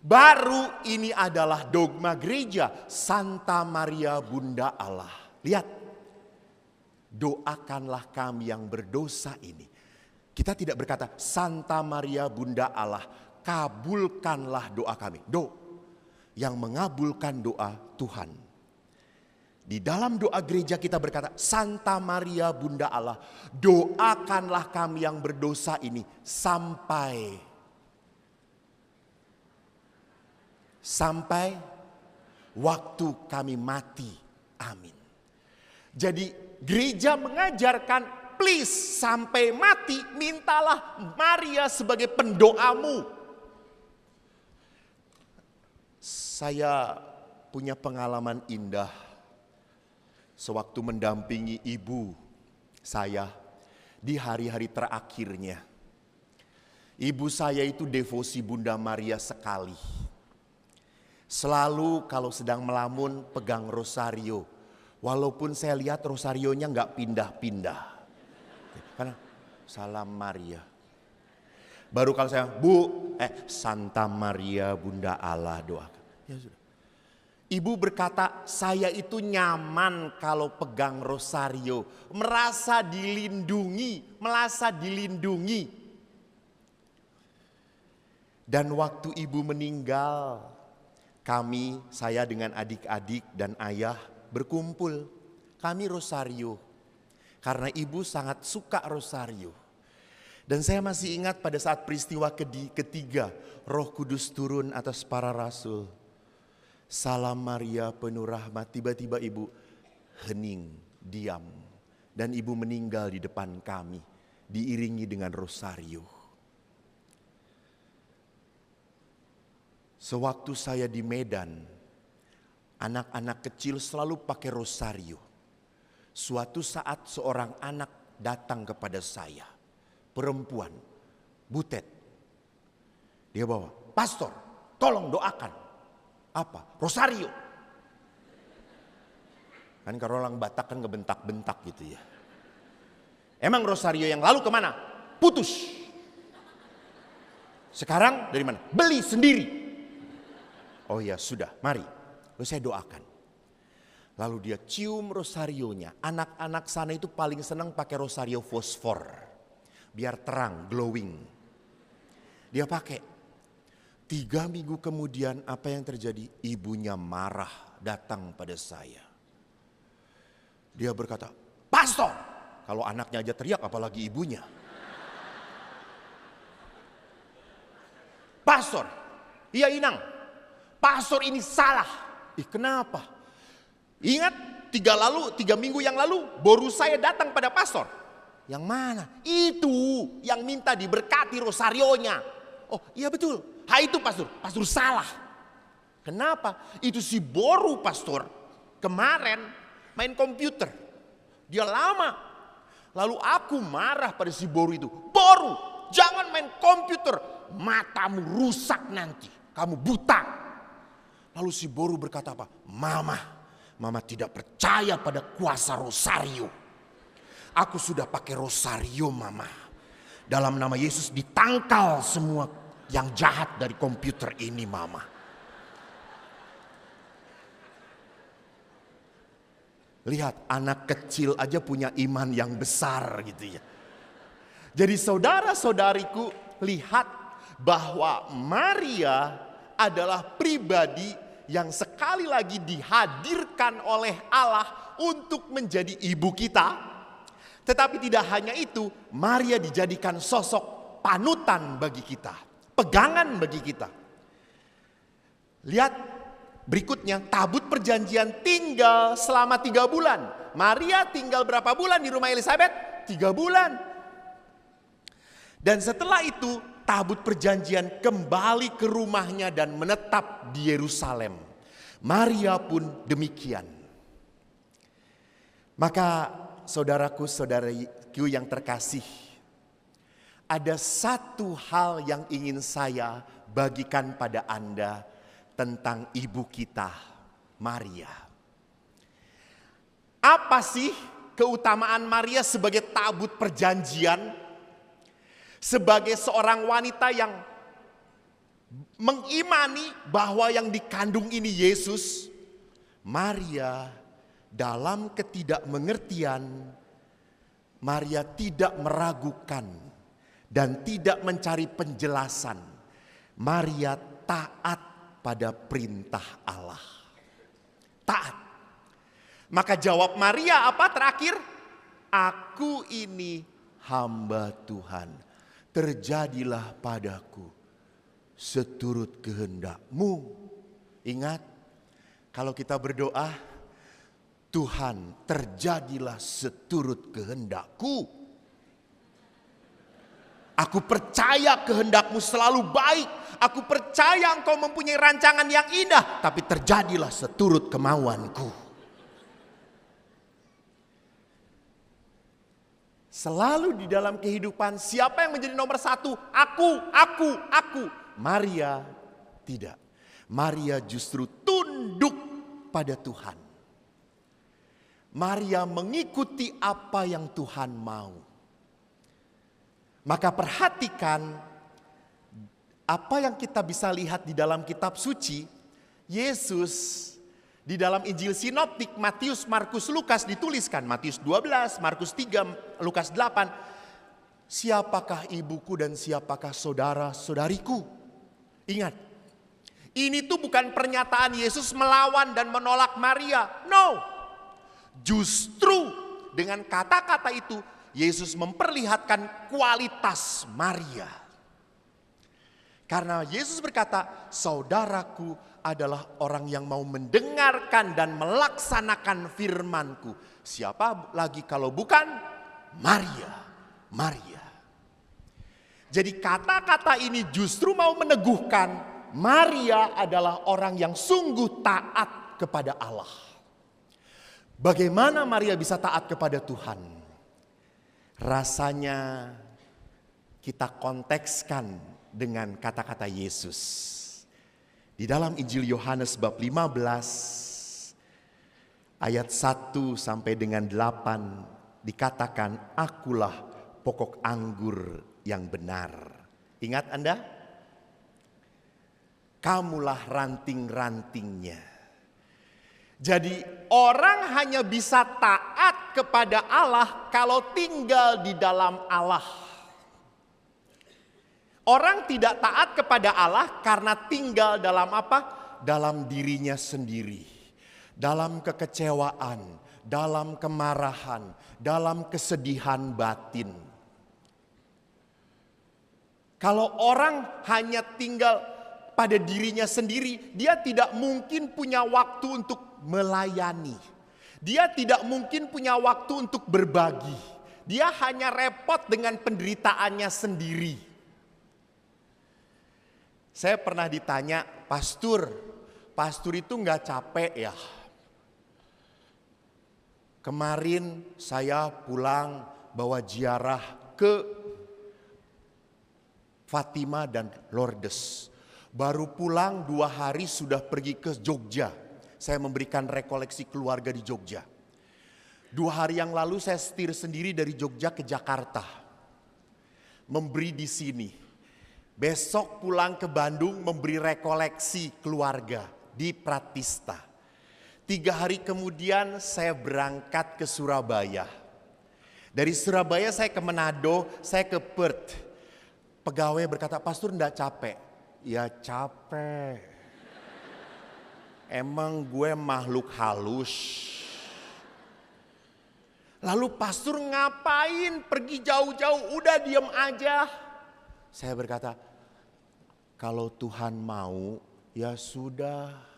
Baru ini adalah dogma gereja. Santa Maria Bunda Allah. Lihat. Doakanlah kami yang berdosa ini. Kita tidak berkata Santa Maria Bunda Allah, kabulkanlah doa kami. Yang mengabulkan doa Tuhan. Di dalam doa gereja kita berkata Santa Maria Bunda Allah, doakanlah kami yang berdosa ini sampai waktu kami mati. Amin. Jadi gereja mengajarkan please sampai mati mintalah Maria sebagai pendoamu. Saya punya pengalaman indah sewaktu mendampingi ibu saya di hari-hari terakhirnya. Ibu saya itu devosi Bunda Maria sekali. Selalu kalau sedang melamun pegang rosario. Walaupun saya lihat rosarionya nggak pindah-pindah. Karena salam Maria. Baru kalau saya, Santa Maria Bunda Allah doakan. Ya sudah. Ibu berkata, saya itu nyaman kalau pegang rosario. Merasa dilindungi. Dan waktu ibu meninggal, saya dengan adik-adik dan ayah berkumpul. Kami rosario. Karena ibu sangat suka rosario. Dan saya masih ingat pada saat peristiwa ketiga, Roh Kudus turun atas para rasul. Salam Maria penuh rahmat, tiba-tiba ibu hening, diam. Dan ibu meninggal di depan kami, diiringi dengan rosario. Sewaktu saya di Medan, anak-anak kecil selalu pakai rosario. Suatu saat seorang anak datang kepada saya. Perempuan, butet. Dia bawa, pastor tolong doakan. Apa? Rosario. Kan kalau orang Batak kan ngebentak-bentak gitu ya. Emang rosario yang lalu kemana? Putus. Sekarang dari mana? Beli sendiri. Oh ya sudah, mari. Lalu saya doakan. Lalu dia cium rosarionya. Anak-anak sana itu paling senang pakai rosario fosfor. Biar terang, glowing. Dia pakai. 3 minggu kemudian apa yang terjadi? Ibunya marah datang pada saya. Dia berkata, "Pastor!" Kalau anaknya aja teriak apalagi ibunya. "Pastor, iya Inang, pastor ini salah." Kenapa? Ingat 3 minggu yang lalu baru saya datang pada pastor. Yang mana? Itu yang minta diberkati rosarionya. Oh iya betul, itu pastor salah. Kenapa? Itu si Boru pastor kemarin main komputer. Dia lama. Lalu aku marah pada si Boru itu. "Boru, jangan main komputer. Matamu rusak nanti. Kamu buta." Lalu si Boru berkata apa? Mama tidak percaya pada kuasa rosario. Aku sudah pakai rosario Mama. Dalam nama Yesus ditangkal semua yang jahat dari komputer ini Mama. Lihat anak kecil aja punya iman yang besar gitu ya. Jadi saudara-saudariku, lihat bahwa Maria adalah pribadi yang sekali lagi dihadirkan oleh Allah untuk menjadi ibu kita. Tetapi tidak hanya itu, Maria dijadikan sosok panutan bagi kita, pegangan bagi kita. Lihat berikutnya, tabut perjanjian tinggal selama 3 bulan. Maria tinggal berapa bulan di rumah Elizabeth? 3 bulan. Dan setelah itu tabut perjanjian kembali ke rumahnya dan menetap di Yerusalem. Maria pun demikian. Maka saudaraku, saudariku yang terkasih, ada satu hal yang ingin saya bagikan pada Anda tentang ibu kita, Maria. Apa sih keutamaan Maria sebagai tabut perjanjian? Sebagai seorang wanita yang mengimani bahwa yang dikandung ini Yesus, Maria dalam ketidakmengertian, Maria tidak meragukan dan tidak mencari penjelasan. Maria taat pada perintah Allah. Taat. Maka jawab Maria apa terakhir? "Aku ini hamba Tuhan. Terjadilah padaku seturut kehendak-Mu." Ingat, kalau kita berdoa, "Tuhan, terjadilah seturut kehendak-Ku. Aku percaya kehendak-Mu selalu baik. Aku percaya Engkau mempunyai rancangan yang indah. Tapi terjadilah seturut kemauan-Ku." Selalu di dalam kehidupan, siapa yang menjadi nomor 1? Aku. Maria tidak. Maria justru tunduk pada Tuhan. Maria mengikuti apa yang Tuhan mau. Maka perhatikan apa yang kita bisa lihat di dalam kitab suci. Yesus di dalam Injil Sinoptik Matius, Markus, Lukas dituliskan. Matius 12, Markus 3, Lukas 8. Siapakah ibuku dan siapakah saudara-saudariku? Ingat, ini tuh bukan pernyataan Yesus melawan dan menolak Maria. No. Justru dengan kata-kata itu Yesus memperlihatkan kualitas Maria. Karena Yesus berkata, "Saudaraku adalah orang yang mau mendengarkan dan melaksanakan firman-Ku." Siapa lagi kalau bukan Maria? Jadi kata-kata ini justru mau meneguhkan Maria adalah orang yang sungguh taat kepada Allah. Bagaimana Maria bisa taat kepada Tuhan? Rasanya kita kontekskan dengan kata-kata Yesus. Di dalam Injil Yohanes bab 15 ayat 1 sampai dengan 8 dikatakan, akulah pokok anggur yang benar. Ingat Anda? Kamulah ranting-rantingnya. Jadi orang hanya bisa taat kepada Allah kalau tinggal di dalam Allah. Orang tidak taat kepada Allah karena tinggal dalam apa? Dalam dirinya sendiri. Dalam kekecewaan, dalam kemarahan, dalam kesedihan batin. Kalau orang hanya tinggal pada dirinya sendiri, dia tidak mungkin punya waktu untuk melayani. Dia tidak mungkin punya waktu untuk berbagi. Dia hanya repot dengan penderitaannya sendiri. Saya pernah ditanya, pastor itu nggak capek ya? Kemarin saya pulang bawa ziarah ke Fatima dan Lourdes. Baru pulang 2 hari sudah pergi ke Jogja. Saya memberikan rekoleksi keluarga di Jogja. 2 hari yang lalu saya setir sendiri dari Jogja ke Jakarta. Memberi di sini. Besok pulang ke Bandung memberi rekoleksi keluarga di Pratista. 3 hari kemudian saya berangkat ke Surabaya. Dari Surabaya saya ke Manado, saya ke Perth. Pegawai berkata, pastor enggak capek? Ya capek. Emang gue makhluk halus. Lalu pastor ngapain pergi jauh-jauh, udah diem aja. Saya berkata, kalau Tuhan mau ya sudah.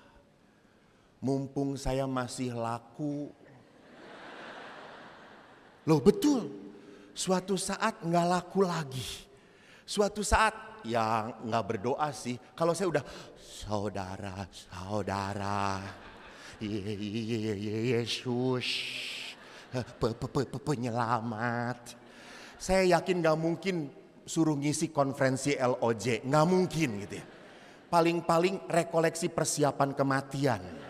Mumpung saya masih laku. Loh betul, suatu saat nggak laku lagi. Suatu saat ya nggak berdoa sih. Kalau saya udah saudara, Yesus, penyelamat. Saya yakin nggak mungkin suruh ngisi konferensi LOJ, nggak mungkin gitu ya. Paling-paling rekoleksi persiapan kematian.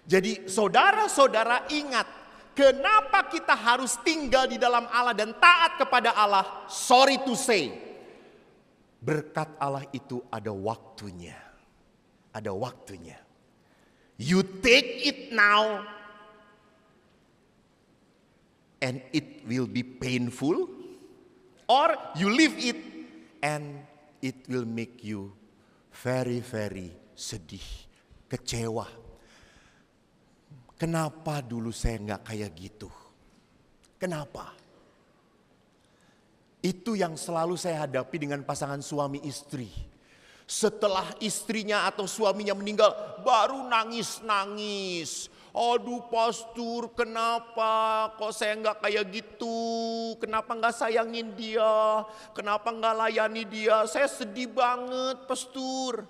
Jadi saudara-saudara ingat, kenapa kita harus tinggal di dalam Allah dan taat kepada Allah? Sorry to say, berkat Allah itu ada waktunya. Ada waktunya. You take it now and it will be painful, or you leave it and it will make you very very sedih, kecewa. Kenapa dulu saya nggak kayak gitu? Kenapa? Itu yang selalu saya hadapi dengan pasangan suami istri. Setelah istrinya atau suaminya meninggal, baru nangis-nangis. Aduh pastor, kenapa kok saya nggak kayak gitu? Kenapa nggak sayangin dia? Kenapa nggak layani dia? Saya sedih banget pastor.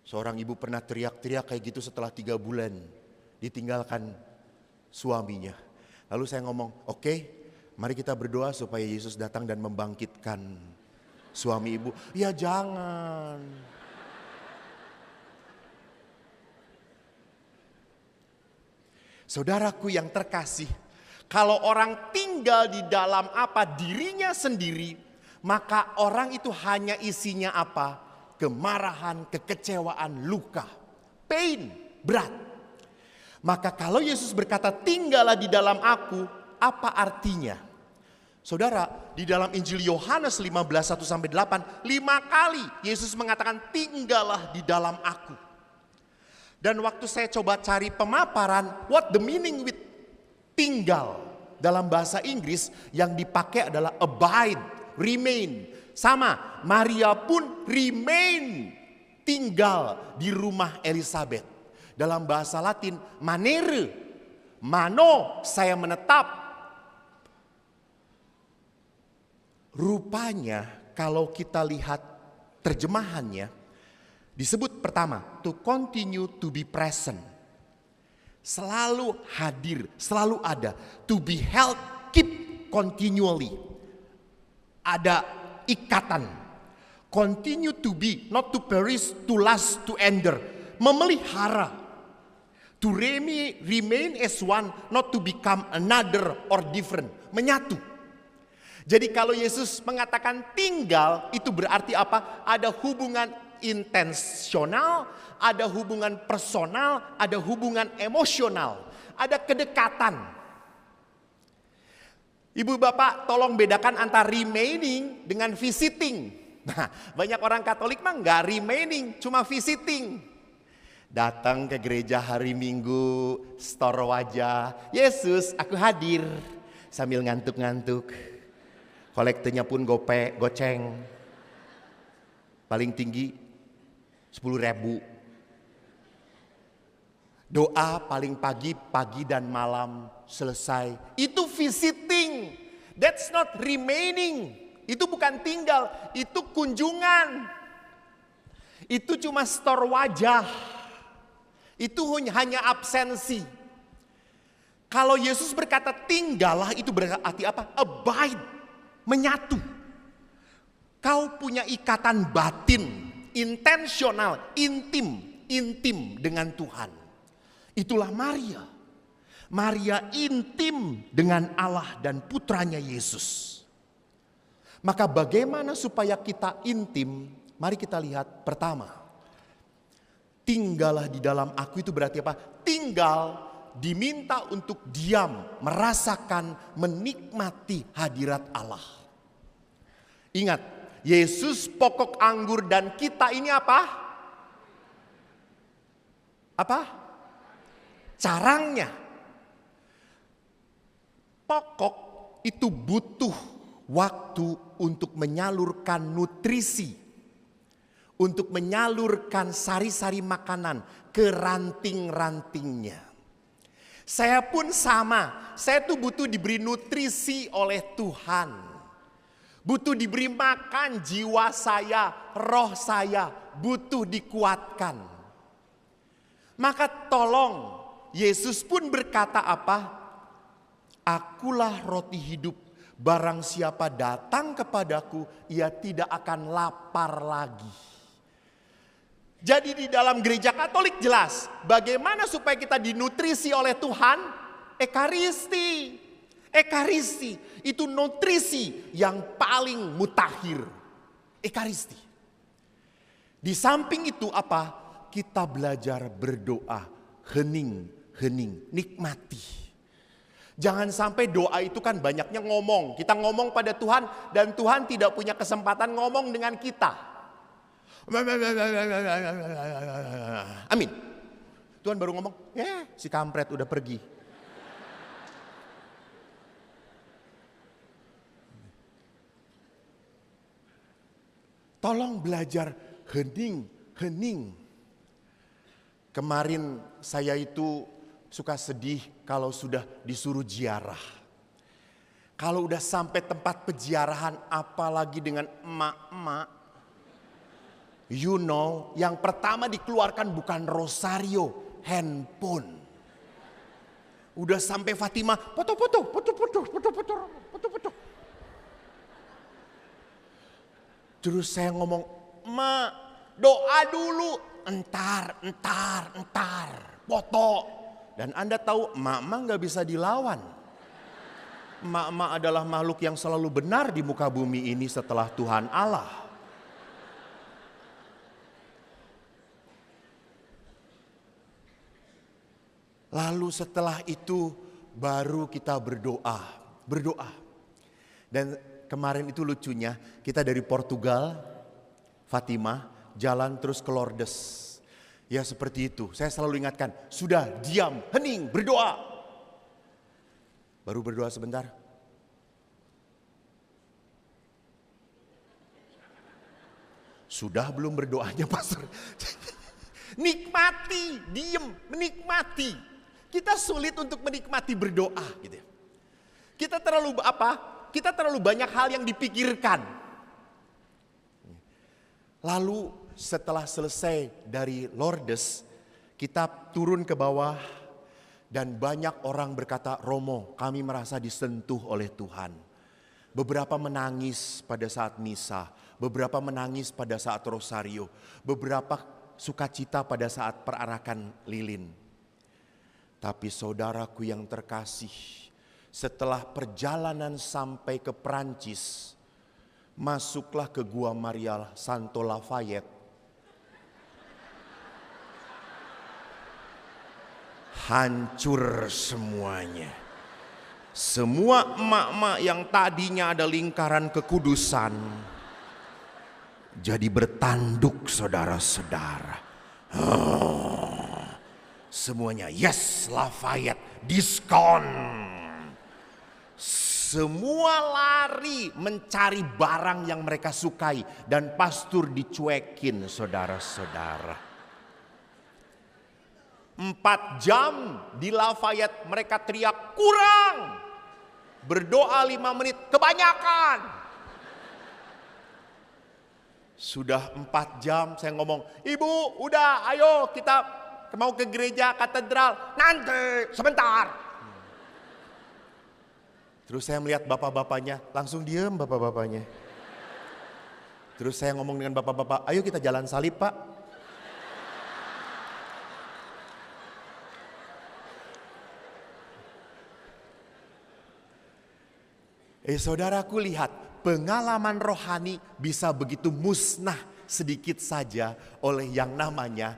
Seorang ibu pernah teriak-teriak kayak gitu setelah 3 bulan ditinggalkan suaminya. Lalu saya ngomong, oke, mari kita berdoa supaya Yesus datang dan membangkitkan suami ibu. Ya jangan. Saudaraku yang terkasih, kalau orang tinggal di dalam apa? Dirinya sendiri, maka orang itu hanya isinya apa? Kemarahan, kekecewaan, luka, pain, berat. Maka kalau Yesus berkata tinggallah di dalam aku, apa artinya? Saudara, di dalam Injil Yohanes 15, 1-8, 5 kali Yesus mengatakan tinggallah di dalam aku. Dan waktu saya coba cari pemaparan, what the meaning with tinggal dalam bahasa Inggris, yang dipakai adalah abide, remain. Sama, Maria pun remain, tinggal di rumah Elizabeth. Dalam bahasa Latin, manere, mano, saya menetap. Rupanya kalau kita lihat terjemahannya, disebut pertama, to continue to be present. Selalu hadir, selalu ada. To be held, keep continually. Ada ikatan. Continue to be, not to perish, to last, to endure. Memelihara. To remain as one, not to become another or different. Menyatu. Jadi kalau Yesus mengatakan tinggal, itu berarti apa? Ada hubungan intensional, ada hubungan personal, ada hubungan emosional, ada kedekatan. Ibu bapak tolong bedakan antara remaining dengan visiting. Nah, banyak orang Katolik mah nggak remaining, cuma visiting. Datang ke gereja hari Minggu, store wajah, Yesus aku hadir, sambil ngantuk-ngantuk. Kolektenya pun goceng. Paling tinggi 10.000. Doa paling pagi dan malam selesai. Itu visiting. That's not remaining. Itu bukan tinggal, itu kunjungan. Itu cuma store wajah. Itu hanya absensi. Kalau Yesus berkata tinggallah, itu berarti apa? Abide, menyatu. Kau punya ikatan batin, intensional, intim dengan Tuhan. Itulah Maria. Maria intim dengan Allah dan putranya Yesus. Maka bagaimana supaya kita intim? Mari kita lihat pertama. Tinggallah di dalam aku itu berarti apa? Tinggal diminta untuk diam, merasakan, menikmati hadirat Allah. Ingat, Yesus pokok anggur dan kita ini apa? Apa? Carangnya. Pokok itu butuh waktu untuk menyalurkan nutrisi, untuk menyalurkan sari-sari makanan ke ranting-rantingnya. Saya pun sama, saya tuh butuh diberi nutrisi oleh Tuhan. Butuh diberi makan jiwa saya, roh saya, butuh dikuatkan. Maka tolong, Yesus pun berkata apa? Akulah roti hidup. Barang siapa datang kepadaku, ia tidak akan lapar lagi. Jadi di dalam gereja Katolik jelas, bagaimana supaya kita dinutrisi oleh Tuhan? Ekaristi. Ekaristi itu nutrisi yang paling mutakhir. Ekaristi. Di samping itu apa? Kita belajar berdoa, hening, nikmati. Jangan sampai doa itu kan banyaknya ngomong. Kita ngomong pada Tuhan dan Tuhan tidak punya kesempatan ngomong dengan kita. Amin. Tuhan baru ngomong, si kampret udah pergi. Tolong belajar hening. Kemarin saya itu suka sedih kalau sudah disuruh ziarah. Kalau udah sampai tempat peziarahan, apalagi dengan emak-emak. You know, yang pertama dikeluarkan bukan rosario, handphone. Udah sampai Fatimah, foto-foto. Terus saya ngomong, "Emak, doa dulu, entar, foto." Dan Anda tahu emak-emak gak bisa dilawan. Emak-emak adalah makhluk yang selalu benar di muka bumi ini setelah Tuhan Allah. Lalu setelah itu baru kita berdoa. Dan kemarin itu lucunya kita dari Portugal, Fatimah, jalan terus ke Lourdes. Ya seperti itu, saya selalu ingatkan, sudah diam, hening, berdoa. Baru berdoa sebentar. Sudah belum berdoanya pastor? Nikmati, diem, menikmati. Kita sulit untuk menikmati berdoa gitu. Kita terlalu Kita terlalu banyak hal yang dipikirkan. Lalu setelah selesai dari Lourdes, kita turun ke bawah dan banyak orang berkata, "Romo, kami merasa disentuh oleh Tuhan." Beberapa menangis pada saat misa, beberapa menangis pada saat rosario, beberapa sukacita pada saat perarakan lilin. Tapi saudaraku yang terkasih, setelah perjalanan sampai ke Prancis, masuklah ke Gua Maria Santo Lafayette. Hancur semuanya. Semua emak-emak yang tadinya ada lingkaran kekudusan jadi bertanduk, saudara-saudara. Semuanya yes, Lafayette, diskon. Semua lari mencari barang yang mereka sukai dan pastur dicuekin, saudara-saudara. 4 jam di Lafayette mereka teriak kurang. Berdoa 5 menit kebanyakan. Sudah 4 jam saya ngomong, ibu udah ayo kita mau ke gereja katedral. Nanti sebentar. Terus saya melihat bapak-bapaknya, langsung diem bapak-bapaknya. Terus saya ngomong dengan bapak-bapak, ayo kita jalan salib pak. Saudaraku lihat, pengalaman rohani bisa begitu musnah sedikit saja oleh yang namanya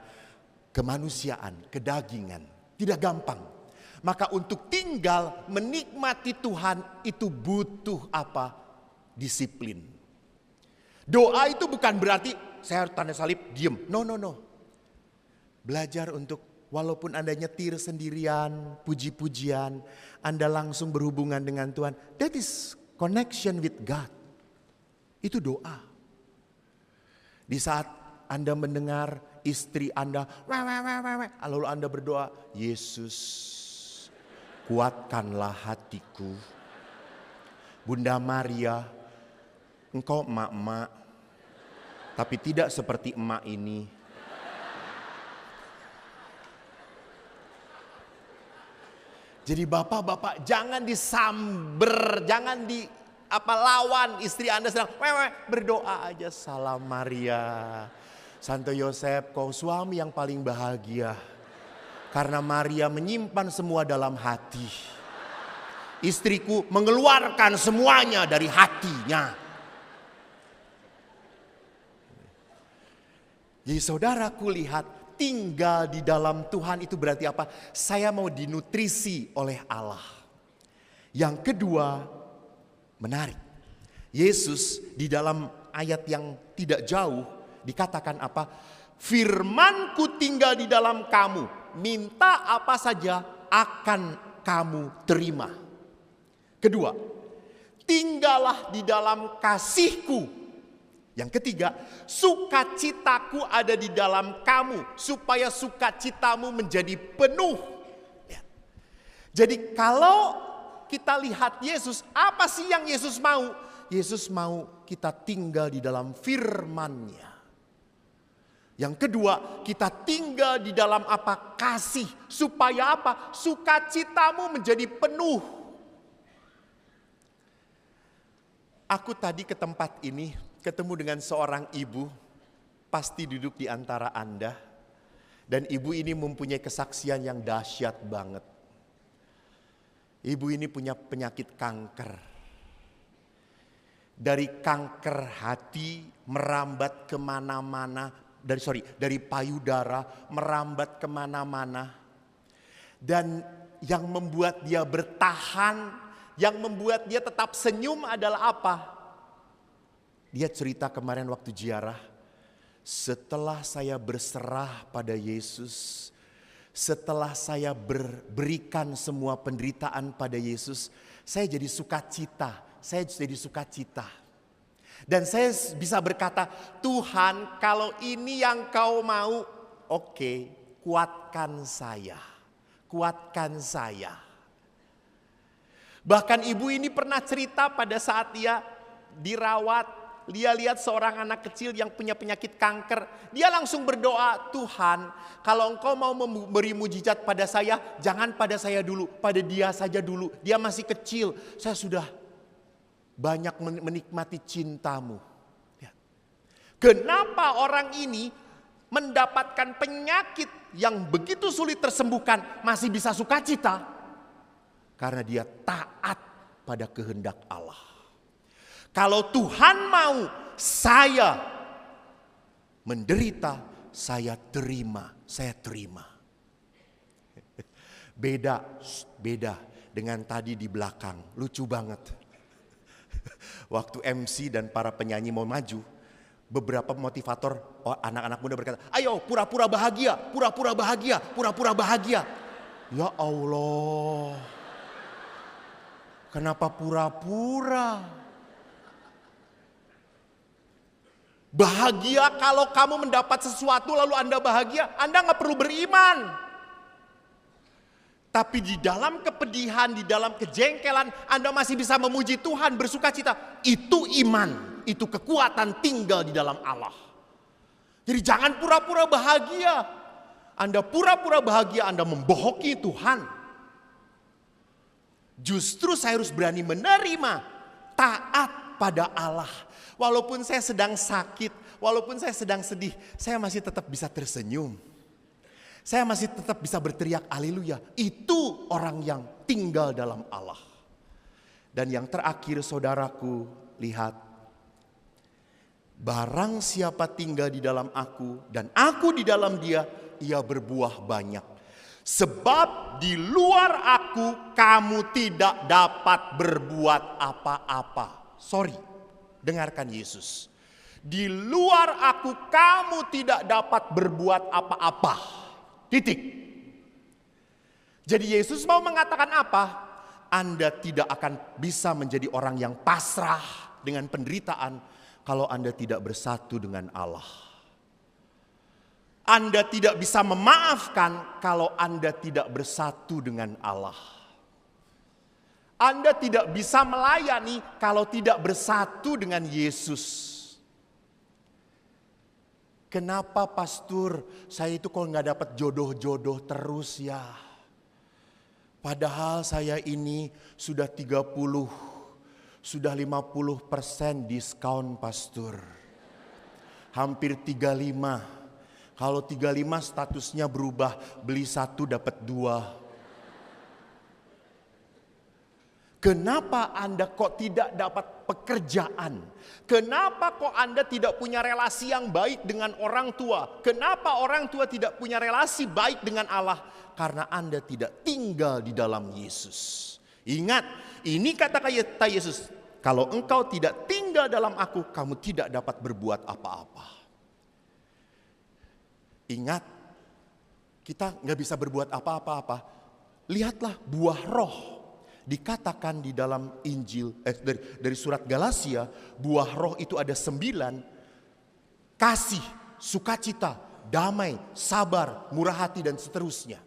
kemanusiaan, kedagingan. Tidak gampang. Maka untuk tinggal menikmati Tuhan itu butuh apa? Disiplin. Doa itu bukan berarti saya harus tanda salib, diem. No. Belajar untuk walaupun Anda nyetir sendirian, puji-pujian, Anda langsung berhubungan dengan Tuhan. That is connection with God. Itu doa. Di saat Anda mendengar istri Anda, lalu Anda berdoa, Yesus, kuatkanlah hatiku. Bunda Maria, engkau emak-emak, tapi tidak seperti emak ini. Jadi bapak-bapak jangan disamber, jangan lawan istri Anda sedang berdoa aja. Salam Maria, Santo Yosef, kau suami yang paling bahagia. Karena Maria menyimpan semua dalam hati. Istriku mengeluarkan semuanya dari hatinya. Jadi saudaraku lihat, tinggal di dalam Tuhan itu berarti apa? Saya mau dinutrisi oleh Allah. Yang kedua, menarik. Yesus di dalam ayat yang tidak jauh dikatakan apa? Firmanku tinggal di dalam kamu. Minta apa saja akan kamu terima. Kedua, tinggallah di dalam kasihku. Yang ketiga, sukacitaku ada di dalam kamu supaya sukacitamu menjadi penuh. Jadi kalau kita lihat Yesus, apa sih yang Yesus mau? Yesus mau kita tinggal di dalam firman-Nya. Yang kedua, kita tinggal di dalam apa? Kasih. Supaya apa? Sukacitamu menjadi penuh. Aku tadi ke tempat ini ketemu dengan seorang ibu, pasti duduk di antara Anda. Dan ibu ini mempunyai kesaksian yang dahsyat banget. Ibu ini punya penyakit kanker. Dari kanker hati merambat kemana-mana. Dari payudara merambat kemana-mana. Dan yang membuat dia bertahan, yang membuat dia tetap senyum adalah apa? Dia cerita kemarin waktu ziarah, setelah saya berserah pada Yesus, setelah saya berikan semua penderitaan pada Yesus, saya jadi sukacita, Dan saya bisa berkata, Tuhan kalau ini yang kau mau, oke, kuatkan saya. Bahkan ibu ini pernah cerita pada saat dia dirawat, dia lihat seorang anak kecil yang punya penyakit kanker. Dia langsung berdoa, Tuhan kalau engkau mau memberi mujizat pada saya, jangan pada saya dulu, pada dia saja dulu. Dia masih kecil, saya sudah banyak menikmati cintamu. Kenapa orang ini mendapatkan penyakit yang begitu sulit tersembuhkan masih bisa sukacita? Karena dia taat pada kehendak Allah. Kalau Tuhan mau saya menderita, saya terima. Beda dengan tadi di belakang, lucu banget. Waktu MC dan para penyanyi mau maju, beberapa motivator anak-anak muda berkata, ayo pura-pura bahagia, pura-pura bahagia, pura-pura bahagia. Ya Allah, kenapa pura-pura? Bahagia kalau kamu mendapat sesuatu lalu Anda bahagia, Anda gak perlu beriman. Tapi di dalam kepedihan, di dalam kejengkelan, Anda masih bisa memuji Tuhan, bersuka cita. Itu iman, itu kekuatan tinggal di dalam Allah. Jadi jangan pura-pura bahagia. Anda pura-pura bahagia, Anda membohongi Tuhan. Justru saya harus berani menerima, taat pada Allah. Walaupun saya sedang sakit, walaupun saya sedang sedih, saya masih tetap bisa tersenyum. Saya masih tetap bisa berteriak haleluya. Itu orang yang tinggal dalam Allah. Dan yang terakhir saudaraku, lihat. Barang siapa tinggal di dalam aku dan aku di dalam dia, ia berbuah banyak. Sebab di luar aku kamu tidak dapat berbuat apa-apa. Sorry, dengarkan Yesus. Di luar aku kamu tidak dapat berbuat apa-apa. Titik. Jadi Yesus mau mengatakan apa? Anda tidak akan bisa menjadi orang yang pasrah dengan penderitaan kalau Anda tidak bersatu dengan Allah. Anda tidak bisa memaafkan kalau Anda tidak bersatu dengan Allah. Anda tidak bisa melayani kalau tidak bersatu dengan Yesus. Kenapa pastor, saya itu kalau gak dapat jodoh-jodoh terus ya. Padahal saya ini sudah 30, sudah 50% diskon pastor. Hampir 35. Kalau 35 statusnya berubah, beli 1 dapat 2. Kenapa Anda kok tidak dapat pekerjaan? Kenapa kok Anda tidak punya relasi yang baik dengan orang tua? Kenapa orang tua tidak punya relasi baik dengan Allah? Karena Anda tidak tinggal di dalam Yesus. Ingat, ini kata Yesus. Kalau engkau tidak tinggal dalam aku, kamu tidak dapat berbuat apa-apa. Ingat, kita gak bisa berbuat apa-apa. Lihatlah buah roh. Dikatakan di dalam Injil, dari surat Galatia, buah roh itu ada 9. Kasih, sukacita, damai, sabar, murah hati dan seterusnya.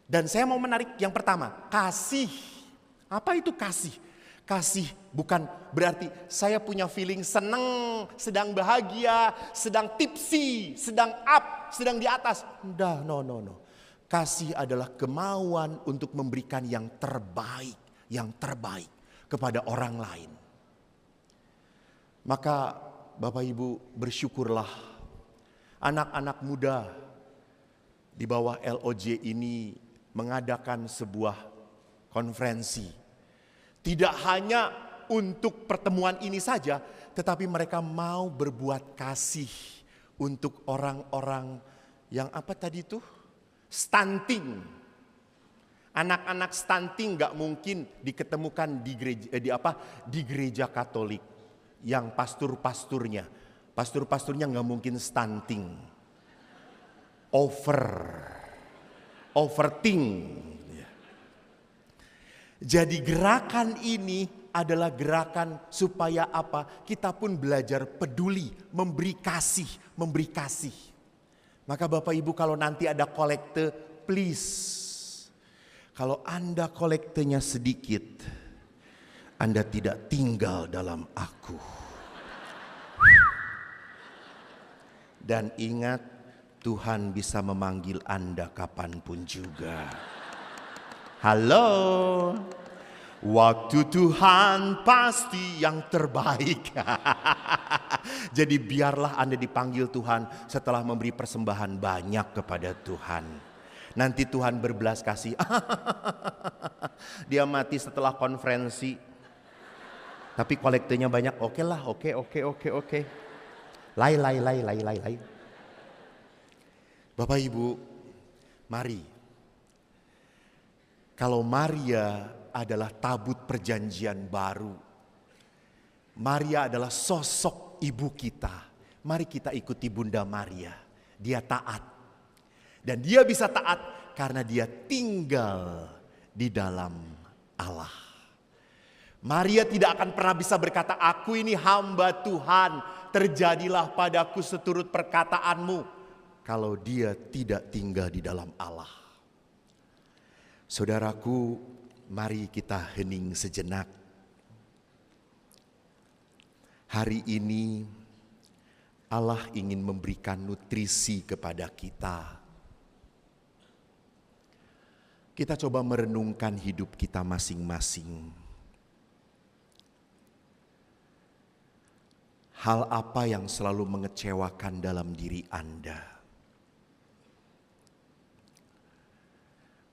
Dan saya mau menarik yang pertama, kasih. Apa itu kasih? Kasih bukan berarti saya punya feeling seneng, sedang bahagia, sedang tipsy, sedang up, sedang di atas. Udah, no. Kasih adalah kemauan untuk memberikan yang terbaik kepada orang lain. Maka Bapak Ibu bersyukurlah anak-anak muda di bawah LOJ ini mengadakan sebuah konferensi. Tidak hanya untuk pertemuan ini saja, tetapi mereka mau berbuat kasih untuk orang-orang yang apa tadi itu? Stunting. Anak-anak stunting gak mungkin diketemukan di gereja Katolik yang pasturnya gak mungkin stunting. Overthink. Jadi gerakan ini adalah gerakan supaya apa? Kita pun belajar peduli, memberi kasih. Maka Bapak Ibu kalau nanti ada kolekte, please. Kalau Anda kolektenya sedikit, Anda tidak tinggal dalam aku. Dan ingat, Tuhan bisa memanggil Anda kapanpun juga. Halo. Waktu Tuhan pasti yang terbaik. Jadi biarlah Anda dipanggil Tuhan setelah memberi persembahan banyak kepada Tuhan. Nanti Tuhan berbelas kasih. Dia mati setelah konferensi. Tapi kolektenya banyak. Oke lah, oke. Lai. Bapak Ibu, mari. Kalau Maria adalah tabut perjanjian baru. Maria adalah sosok ibu kita. Mari kita ikuti Bunda Maria. Dia taat. Dan dia bisa taat karena dia tinggal di dalam Allah. Maria tidak akan pernah bisa berkata, aku ini hamba Tuhan, terjadilah padaku seturut perkataanmu, kalau dia tidak tinggal di dalam Allah. Saudaraku, mari kita hening sejenak. Hari ini Allah ingin memberikan nutrisi kepada kita. Kita coba merenungkan hidup kita masing-masing. Hal apa yang selalu mengecewakan dalam diri Anda?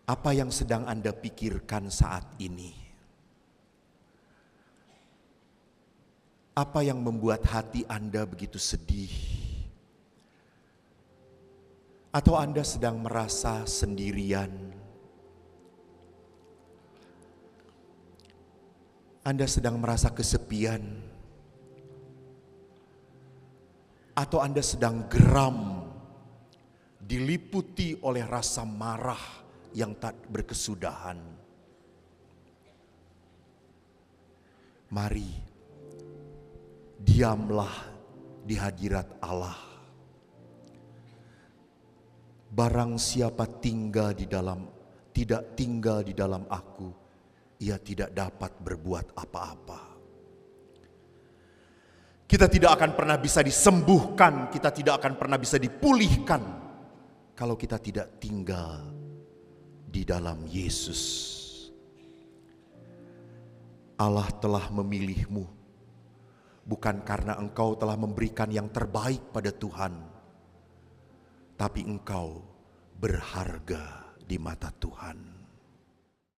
Apa yang sedang Anda pikirkan saat ini? Apa yang membuat hati Anda begitu sedih? Atau Anda sedang merasa sendirian? Anda sedang merasa kesepian? Atau Anda sedang geram, diliputi oleh rasa marah yang tak berkesudahan? Mari, diamlah di hadirat Allah. Barang siapa tidak tinggal di dalam aku, ia tidak dapat berbuat apa-apa. Kita tidak akan pernah bisa disembuhkan, kita tidak akan pernah bisa dipulihkan kalau kita tidak tinggal di dalam Yesus. Allah telah memilihmu bukan karena engkau telah memberikan yang terbaik pada Tuhan, tapi engkau berharga di mata Tuhan.